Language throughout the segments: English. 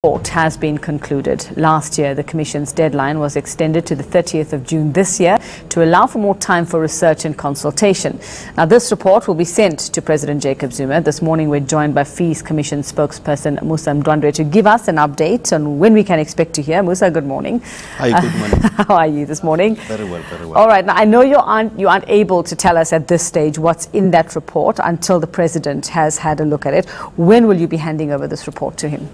Report has been concluded. Last year, the Commission's deadline was extended to the 30th of June this year to allow for more time for research and consultation. Now, this report will be sent to President Jacob Zuma. This morning, we're joined by Fees Commission spokesperson Musa Mdwandwe to give us an update on when we can expect to hear. Musa, good morning. Hi, good morning. How are you this morning? Very well, very well. All right. Now, I know you aren't able to tell us at this stage what's in that report until the President has had a look at it. When will you be handing over this report to him?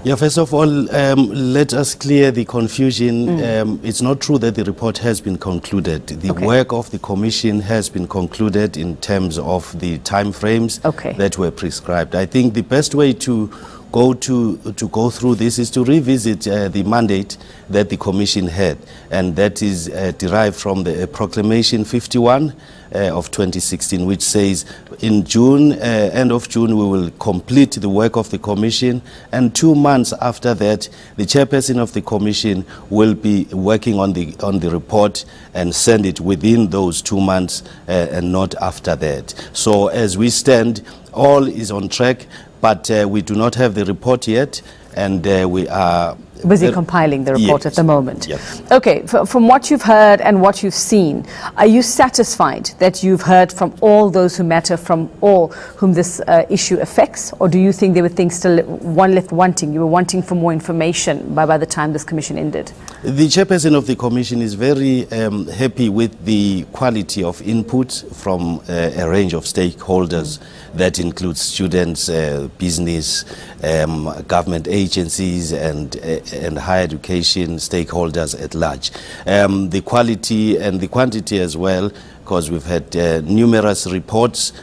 Yeah, first of all, let us clear the confusion. It's not true that the report has been concluded. The work of the Commission has been concluded in terms of the time frames that were prescribed. I think the best way to go through this is to revisit the mandate that the Commission had, and that is derived from the Proclamation 51 of 2016, which says in June, end of June, we will complete the work of the Commission, and 2 months after that, the chairperson of the Commission will be working on the report and send it within those 2 months and not after that. So as we stand, all is on track, but we do not have the report yet, and we are busy compiling the report at the moment. Yes. Okay, from what you've heard and what you've seen, are you satisfied that you've heard from all those who matter, from all whom this issue affects, or do you think there were things still left wanting? You were wanting for more information by the time this commission ended? The chairperson of the commission is very happy with the quality of input from a range of stakeholders. That includes students, business, government agencies, and higher education stakeholders at large. The quality and the quantity as well, because we've had numerous reports,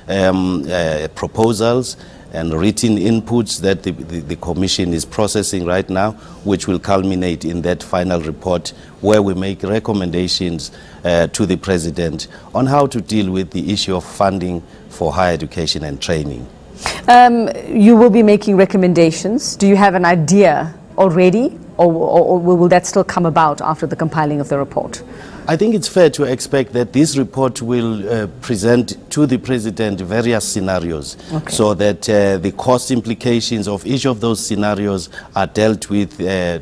proposals, and written inputs that the Commission is processing right now, which will culminate in that final report where we make recommendations to the President on how to deal with the issue of funding for higher education and training. You will be making recommendations. Do you have an idea already, or will that still come about after the compiling of the report? I think it's fair to expect that this report will present to the President various scenarios, so that the cost implications of each of those scenarios are dealt with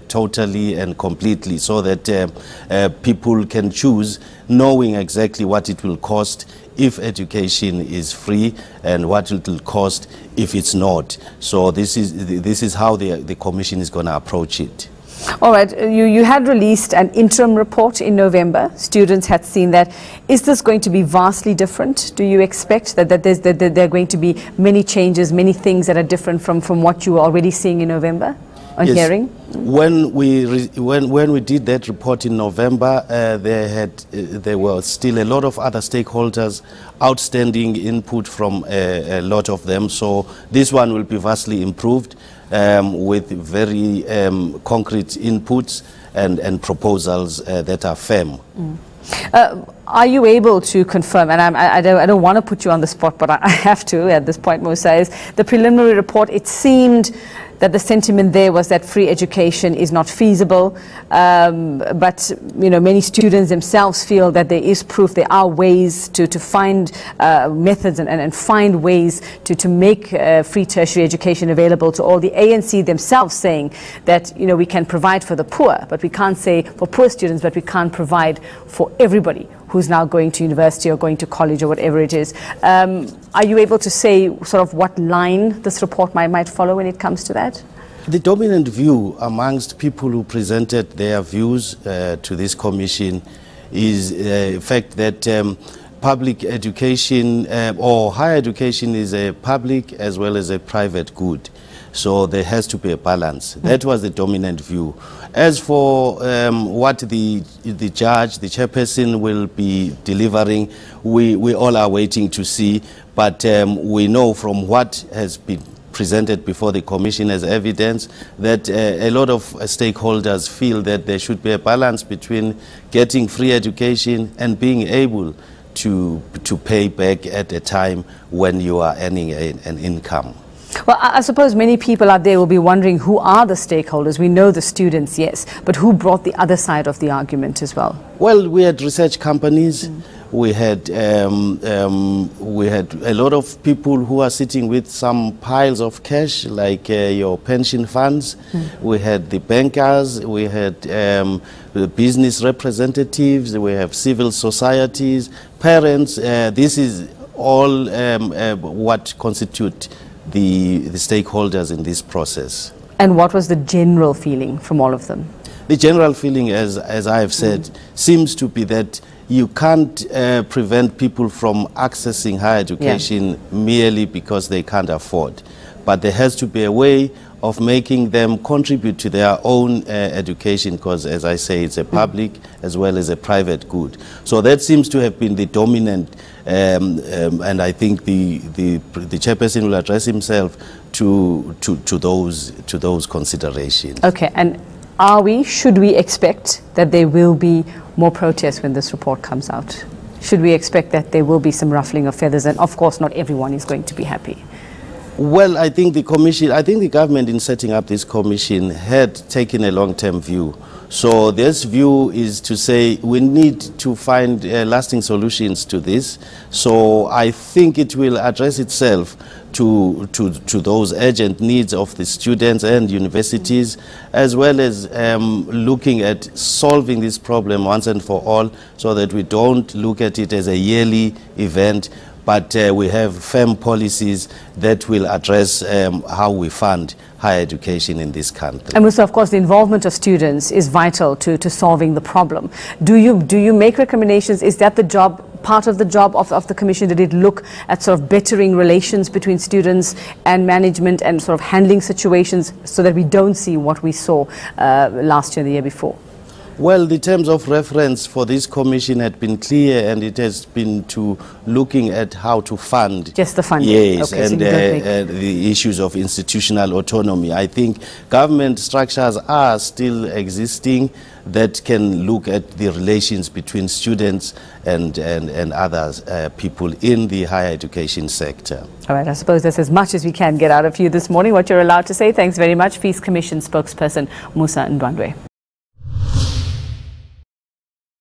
totally and completely, so that people can choose knowing exactly what it will cost if education is free and what it will cost if it's not. So this is how the Commission is going to approach it. All right, you had released an interim report in November. Students had seen that. Is this going to be vastly different? Do you expect that there are going to be many changes, many things that are different from what you were already seeing in November on hearing? When we did that report in November, there were still a lot of other stakeholders, outstanding input from a lot of them. So this one will be vastly improved with very concrete inputs and proposals that are firm. Are you able to confirm, and I don't want to put you on the spot, but I have to at this point, Musa, is the preliminary report, it seemed that the sentiment there was that free education is not feasible, but many students themselves feel that there is proof, there are ways to find methods and find ways to make free tertiary education available to all. The ANC themselves saying that we can provide for the poor, but we can't say for poor students, but we can't provide for everybody who's now going to university or going to college or whatever it is. Are you able to say sort of what line this report might follow when it comes to that? The dominant view amongst people who presented their views to this commission is the fact that public education or higher education is a public as well as a private good. So there has to be a balance. That was the dominant view. As for what the judge, the chairperson will be delivering, we all are waiting to see. But we know from what has been presented before the Commission as evidence that a lot of stakeholders feel that there should be a balance between getting free education and being able to pay back at a time when you are earning an income. Well, I suppose many people out there will be wondering who are the stakeholders. We know the students, yes, but who brought the other side of the argument as well? Well, we had research companies, We had a lot of people who are sitting with some piles of cash, like your pension funds. We had the bankers, we had the business representatives, we have civil societies, parents. This is all what constitute the stakeholders in this process. And what was the general feeling from all of them? The general feeling, as I have said, seems to be that you can't prevent people from accessing higher education merely because they can't afford. But there has to be a way of making them contribute to their own education, because, as I say, it's a public as well as a private good. So that seems to have been the dominant, and I think the chairperson will address himself to those considerations. Okay, and should we expect that there will be more protests when this report comes out? Should we expect that there will be some ruffling of feathers, and of course not everyone is going to be happy? Well, I think the government in setting up this commission had taken a long-term view. So this view is to say we need to find lasting solutions to this. So I think it will address itself to those urgent needs of the students and universities, as well as looking at solving this problem once and for all, so that we don't look at it as a yearly event, but we have firm policies that will address how we fund higher education in this country. And Musa, of course, the involvement of students is vital to solving the problem. Do you make recommendations? Is that part of the job of the commission? Did it look at sort of bettering relations between students and management and sort of handling situations so that we don't see what we saw last year and the year before? Well, the terms of reference for this commission had been clear, and it has been to looking at how to fund. Just the funding? Yes, okay, and the issues of institutional autonomy. I think government structures are still existing that can look at the relations between students and others, people in the higher education sector. All right, I suppose that's as much as we can get out of you this morning, what you're allowed to say. Thanks very much, Peace Commission spokesperson Musa Ndwandwe.